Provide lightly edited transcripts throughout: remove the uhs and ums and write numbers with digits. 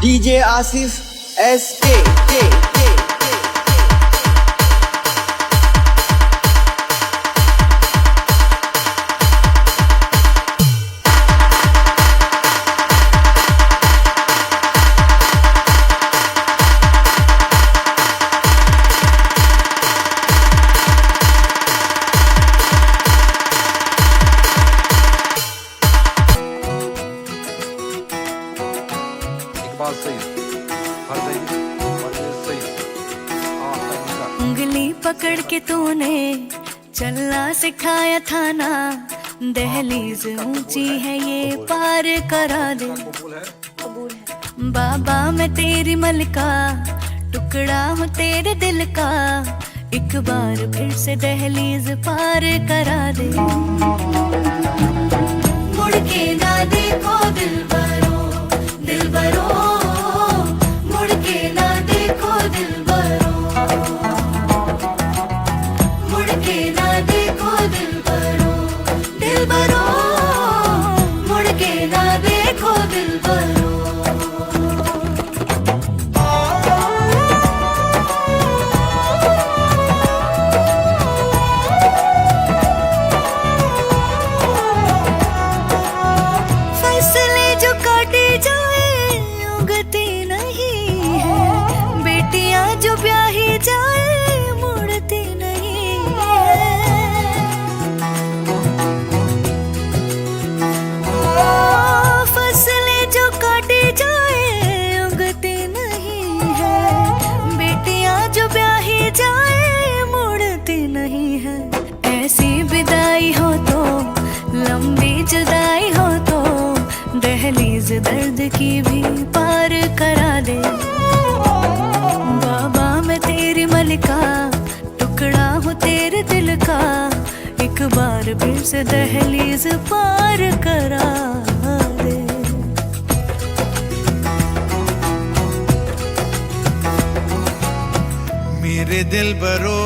DJ Asif SK. उंगली पकड़ के तूने चलना सिखाया था ना, दहलीज ऊंची है ये पार करा दे। बाबा मैं तेरी मलका, टुकड़ा हूँ तेरे दिल का, एक बार फिर से दहलीज पार करा दे। मुड़ के ना देखो दिलबरो, दिलबरो, मुड़ के ना देखो दिलबरो, मुड़ के ना देखो दिलबरो, दिलबरो, मुड़ के ना देखो दिलबरो। फैसले जो काटे जाए उगती नहीं है, बेटियां जो ब्याही जाए मुड़ती नहीं है। फसले जो काटे जाए उगती नहीं है, बेटियां जो ब्याही जाए मुड़ती नहीं है। ऐसी विदाई हो तो, लंबी जुदाई हो तो, दहलीज दर्द की भी पार करा दे। बाबा मैं तेरी मलिका, टुकड़ा हूँ तेरे दिल का, एक बार फिर से दहलीज पार करा दे। मेरे दिल बरो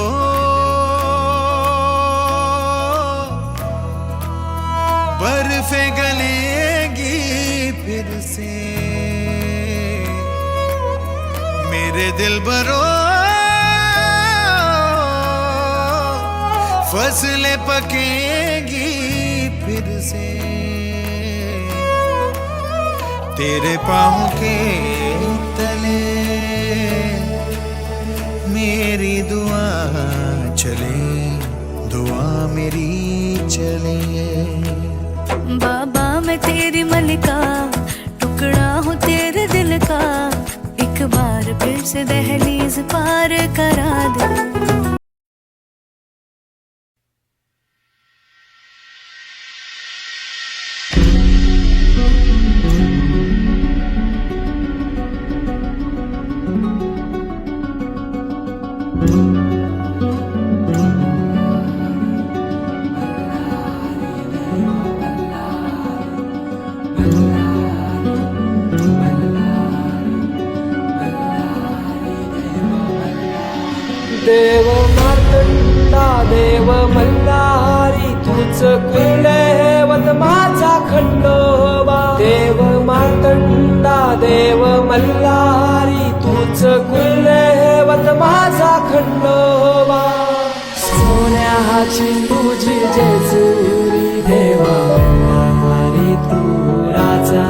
बर्फे गलेगी फिर से, मेरे दिल बरो फसलें पकेगी फिर से, तेरे पाँव के तले मेरी दुआ चले, दुआ मेरी चले। बाबा मैं तेरी मलिका, टुकड़ा हूँ तेरे दिल का, एक बार फिर से दहलीज पार करा दे। देव मार्तंडा देव मल्हारी, तूच कुलदैवत माझा खंडोबा। देव मार्तंडा देव मल्हारी, तूच कुलदैवत माझा खंडोबा। सोन्याची तुझी जेजुरी देवा मल्हारी तू राजा,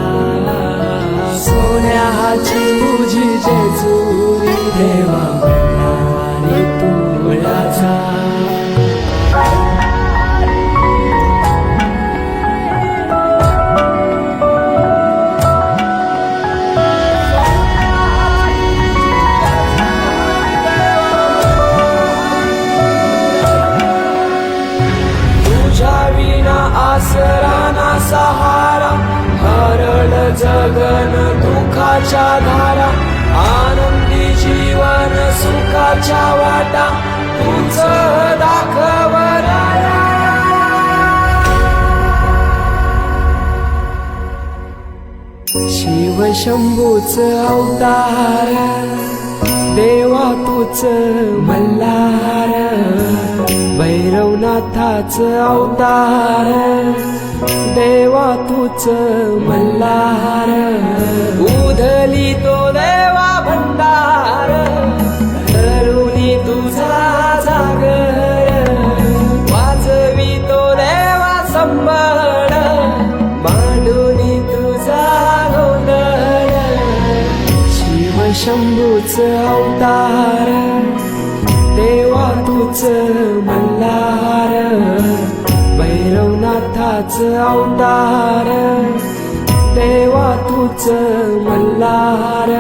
सोन्याची तुझी जेजुरी देवा तू राजा। तुझ्या विना आसरा ना सहारा, हरळ जगन दुःखाच्या धारा, आनंदी जीवन सुखाच्या वाटा, तूच दाखव राया। शिव शंभूच अवतार, देवा तूच मल्हार, भैरवनाथाच अवतार, देवा तूच मल्हार। उधली तो शिवशंभूच अवतार देवा तूच मल्हार भैरवनाथाच अवतार देवा तूच मल्हार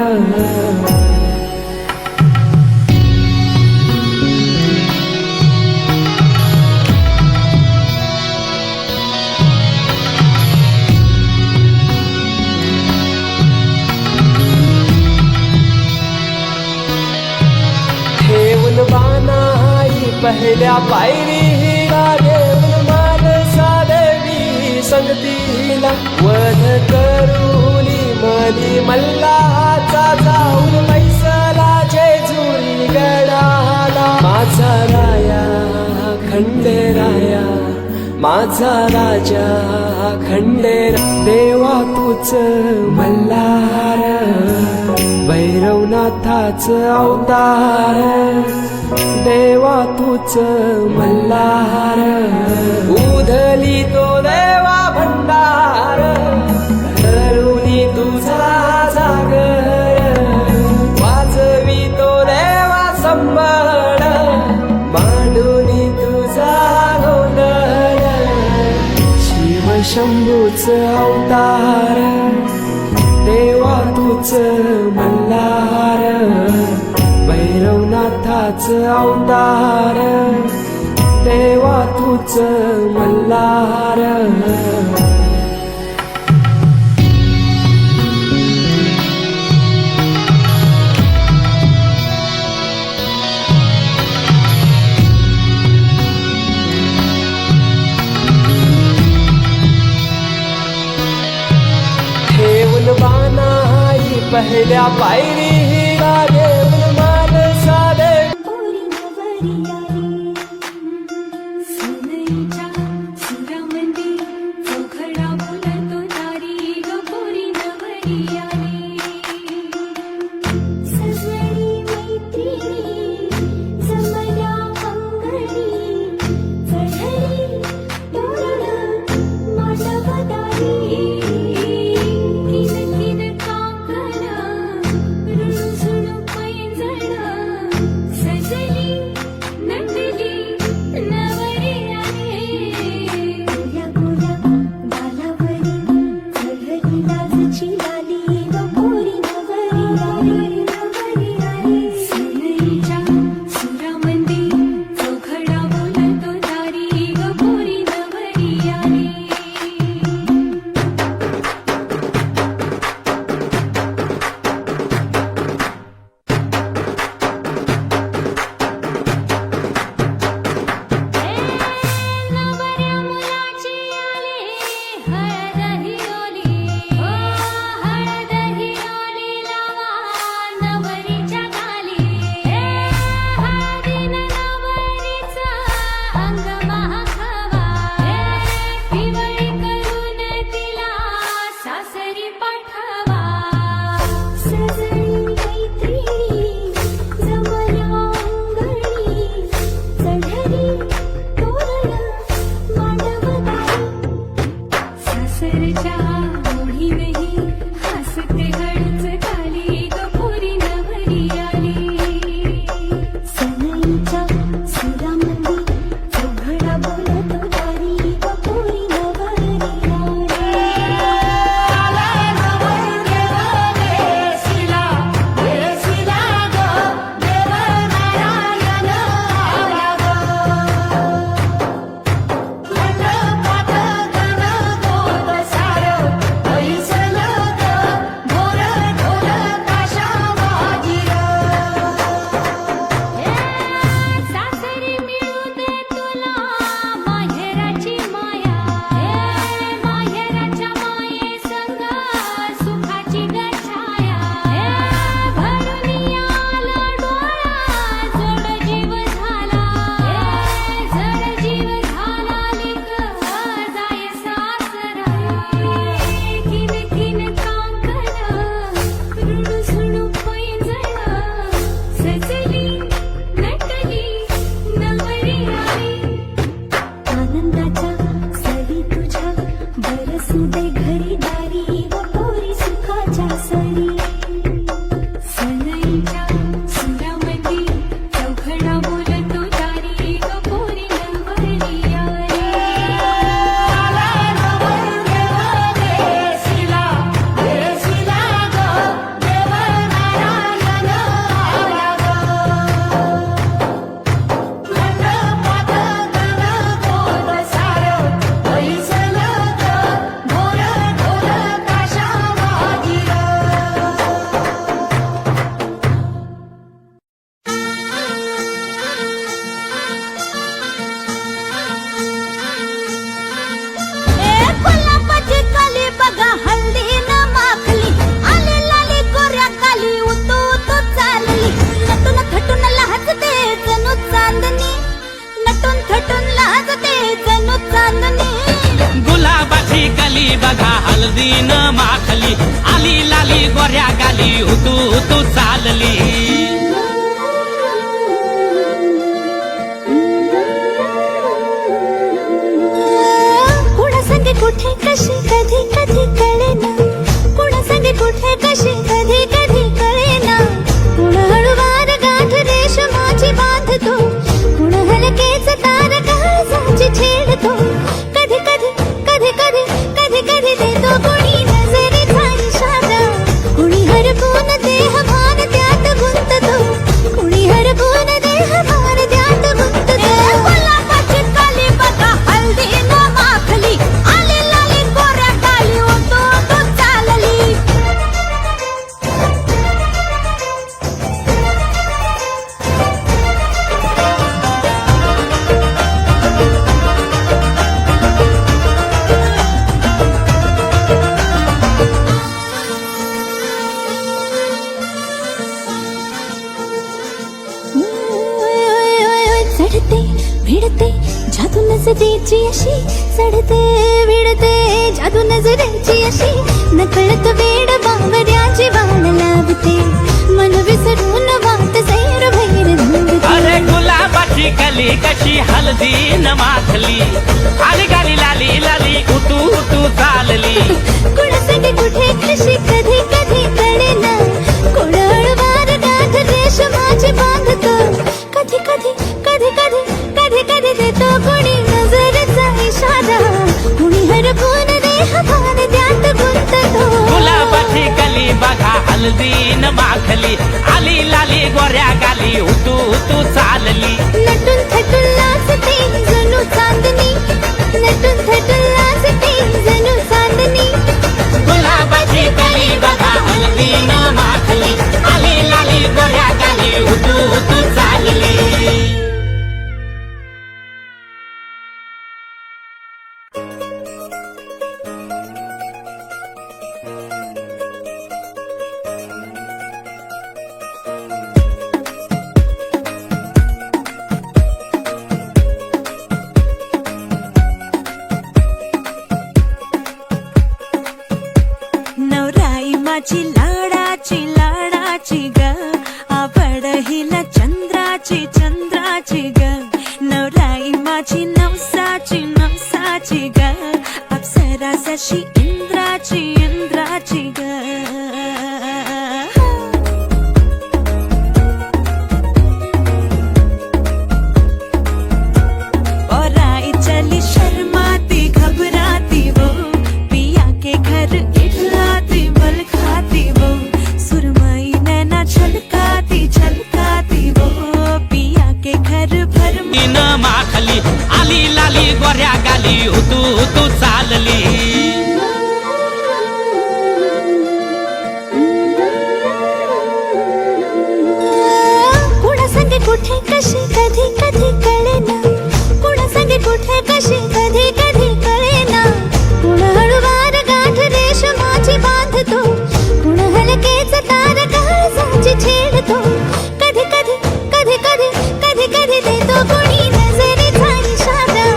ठेवून बाणाई पहिल्या पायरीला देऊन मानसा देवी संगतीला वध करूनी मनी मल्हाचा जाऊन पैसला जेजुरी गडाला माझा राया खंडेराया माझा राजा खंडेर देवा तूच मल्हार भैरवनाथाच अवतार देवा तूच मल्हार उधली तो देवा भंडार धरुनी तुझा जागर वाजवी तो देवा संबळ मांडुनी तुझा गोंधळ शिवशंभूच अवतार देवा तूच मल्हार भैरवनाथाच अवतार देवा तूच मल्हार ठेवून बाणाई पहिल्या पायरीला देऊन मानसा देवी पोरी नवरी सुनईच्या सुरामध्ये चौघडा बोलतो तारी ग पोरी नवरी सजनी मैत्रिणी जमल्या अंगणी चढली तोरण मांडवदारी किन किन काकण चांदणी गुलाबाची कली बघा हळदीन माखली आली लाली गोऱ्या गाली हुतू हुतू चालली कुणा संगे कुठे कशी कधी कधी कळेना कुणा संगे कुठे कशी कधी कधी कळेना कुणा हळूवार गाठ रेशमाची बांधतो कुणा हलकेच तार काळजाची छेडतो कधी कधी कधी कधी कधी कधी देतो कुणी नजरेचा इशारा कुणी हरपून देह भान त्यात गुंततो कुणी हरपून देह भान त्यात गुंततो गुलाबाची कली बघा हळदीन माखली आली लाली गोऱ्या गाली होतो तो चालली चढते भिडते जादू नजरेची अशी चढते भिडते जादू नजरेची अशी नकळत वेड बावऱ्याची वाण लावते मन विसरून वाट सैर भैर धुंदते अरे गुलाबाची कली कशी हळदीन माखली आली गाली लाली लाली उतू उतू चालली कुणासाठी कुठे कशी कधी कधी कळेना कोण हळवार गाठ रेशमाची बांधतो कधी कधी कधी कधी कधी कधी देतो कोणी नजरेचा इशारा कुणी हरपून देह भान त्यात गुंततो गुलाबाची कली बघा हळदीन माखली आली लाली गोऱ्या गाली उतू उतू चालली नटून थटून लाजते जणू चांदणी नटून थटून लाजते जणू चांदणी गुलाबाची कली बघा हळदीन माखली आली लाली गोऱ्या गाली उतू उतू चालली नवराई माझी लाडाची ग आवड हिला चंद्राची ग नवराई माझी नवसाची ग अप्सरा जशी इंद्राची ग और आई चली शर्माती घबराती वो पिया के घर इठलाती बल खाती वो सुरमई नैना छलकाती वो पिया के घर भर तीन माखली आली लाली गोऱ्या गाली उतू उतू चालली कुणा संगे कुठे कशी कधी कधी कळेना कुणा संगे कुठे कशी कधी कधी कळेना कुणा हळूवार गाठ रेशमाची बांधतो कुणा हलकेच तार काळजाची छेडतो कधी कधी कधी कधी कधी कधी देतो कुणी नजरेचा इशारा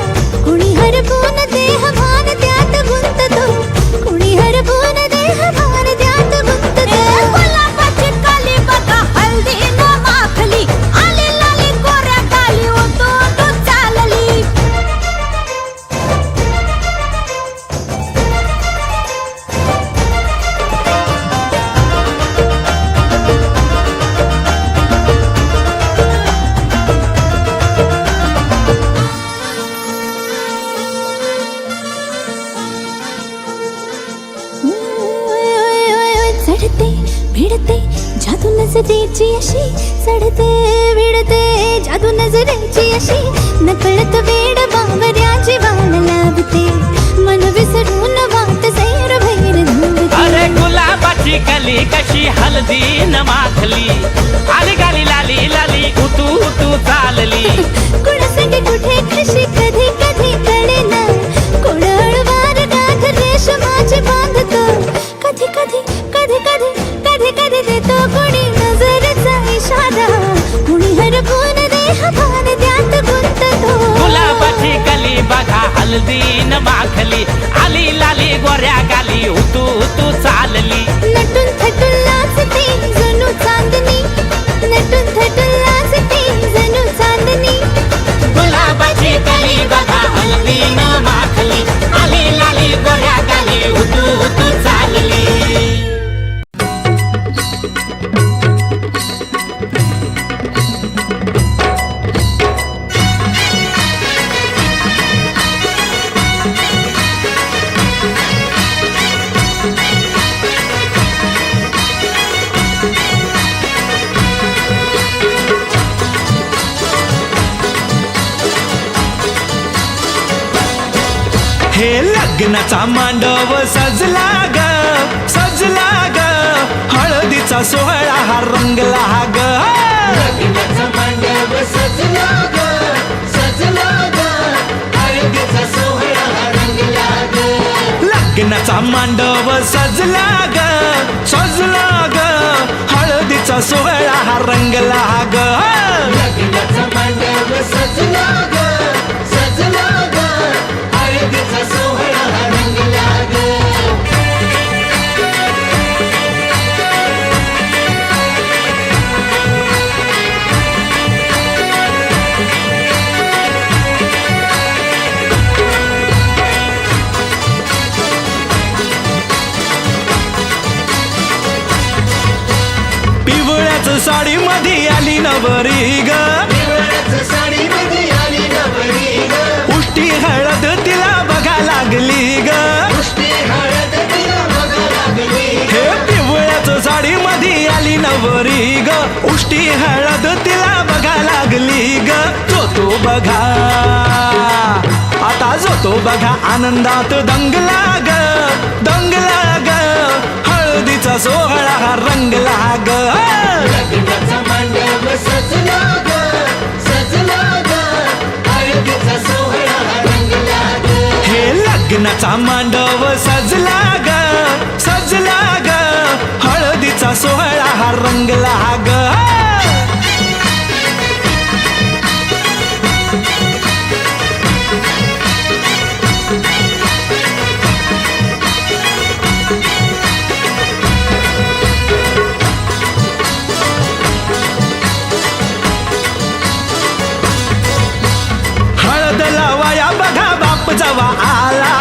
कुणी हरपून देह भान त्यात गुंततो कुणी हरपून देह भान त्यात गुंततो गुलाबाची कली बघा हळदीन माखली आली लाली गोऱ्या गाली होतो तो चालली चढते भिडते जादू नजरेची अशी चढते भिडते जादू नजरेची अशी नकळत वेड बावऱ्याची वाण लावते मन विसरून वाट सैर भैर धुंदते अरे गुलाबाची कली कशी हळदीन माखली आली गाली लाली लाली उतू उतू चालली कुणा संगे कुठे कशी कधी कधी कळेना कोण हळवार गाठ रेशमाची बांधतो कधी कधी कधी कधी कधी कधी देतो कुणी नजरेचा इशारा कुणी हरपून देह भान त्यात गुंततो गुलाबाची कली बघा हल्दीन माखली आली लाली गोऱ्या गाली हुतू हुतू चालली नटून थटून नाचते जणू चांदणी नटून थटून नाचते जणू चांदणी गुलाबाची कली बघा हल्दीन माखली आली लाली गोऱ्या गाली हुतू हुतू चालली हे लग्नाचा मांडव सजला ग सजला ग हळदीचा सोहळा हा रंगला ग लग्नाचा मांडव सजला ग सजला ग हळदीचा सोहळा रंगला ग लग्नाचा मांडव सजला ग सजला ग हळदीचा सोहळा हा रंगला ग लग्नाचा मांडव सजला ग सजला ग हळदीचा सोहळा रंगला ग पिवळ्याच साडी मध्ये आली नवरी ग साडी मध्ये आली नवरी ग उष्टी हळद तिला बघा लागली ग पुष्टी हळद तिला बघा लागली हे पिवळ्याच साडी मध्ये आली नवरी ग उष्टी हळद तिला बघा लागली ग जो तो बघा आता जो तो बघा आनंदात दंगला ग दंगला ग हळदीचा सोहळा हा रंगला ग लग्नाचा मांडव सजला ग सजला ग हळदीचा सोहळा रंगला ग हे लग्नाचा मांडव सजला ग सजला ग हळदीचा सोहळा हा रंगला ग हळद लावाया बघा बाप जवा आला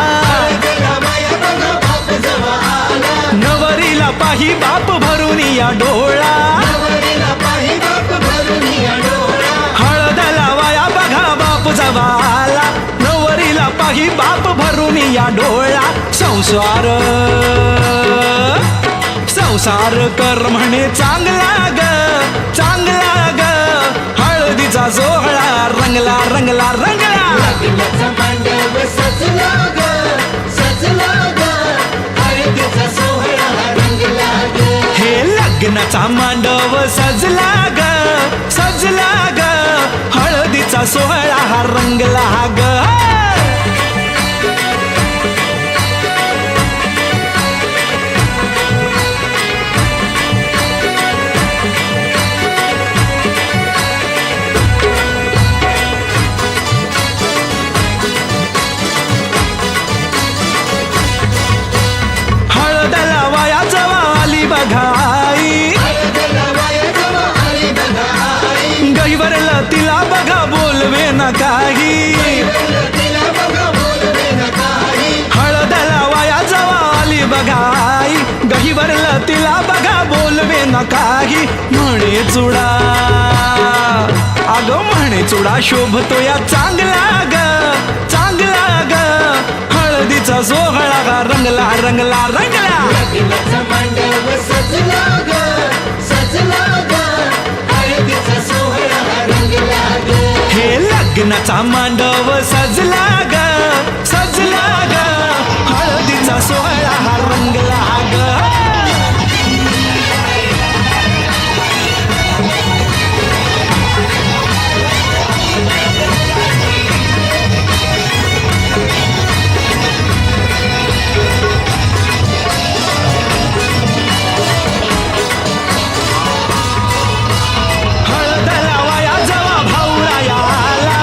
नवरीला पाही बाप भरून या डोळा हळद लावाया बघा बाप जवा आला नवरीला पाही बाप भरून या डोळा संसार संसार कर म्हणे चांगला ग चांगला ग हळदीचा सोहळा रंगला रंगला रंगला लग्नाचा मांडव सजला ग सजला ग हळदीचा सोहळा रंगला ग हे लग्नाचा मांडव सजला ग सजला ग हळदीचा सोहळा हा रंगला ग हळद लावाया जवा आली बघाई गहीवरला तिला बघा बोलवे न काही हळद लावाया जवा आली बघाई गहीवरला तिला बघा बोलवे न काही म्हणे चुडा अगं म्हणे चुडा शोभतो या चांगला ग चांगला ग हळदीचा सोहळा गा रंगला रंगला रंगला लग्नाचा मांडव सजला ग सजला ग हळदीचा सोहळा रंगला ग हे लग्नाचा मांडव सजला ग सजला ग हळदीचा सोहळा हा रंगला ग हळद लावाया जवा भाऊराया आला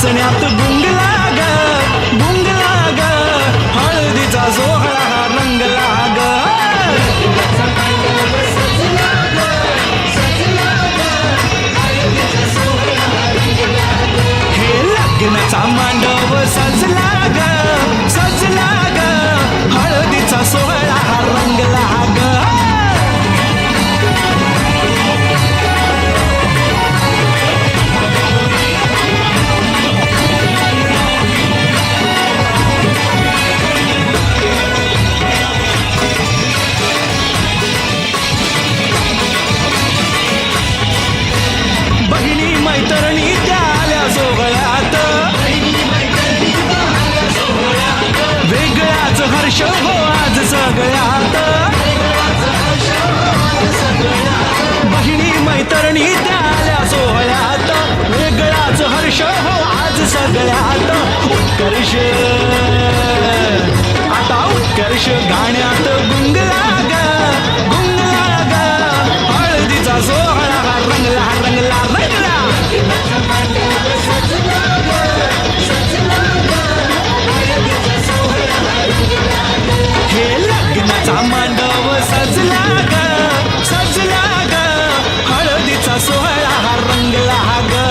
नाचण्यात गुंगला ग हळदीचा सोहळा हा रंगला ग हे लग्नाचा मांडव सजला ग हळदीचा सोहळा हा रंगला ग बहिणी मैत्रिणी त्या आल्या सोहळ्यात वेगळाच हर्ष हो आज सगळ्यात बहिणी मैत्रिणी त्या आल्या सोहळ्यात वेगळाच हर्ष हो आज सगळ्यात उत्कर्ष आता उत्कर्ष गाण्यात गुंगला ग हळदीचा सोहळा हा रंगला हे लग्नाचा मांडव सजला ग हळदीचा सोहळा हा रंगला ग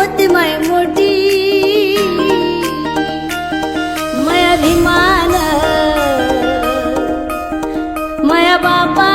होती माय मोठी माया अभिमान माया बापा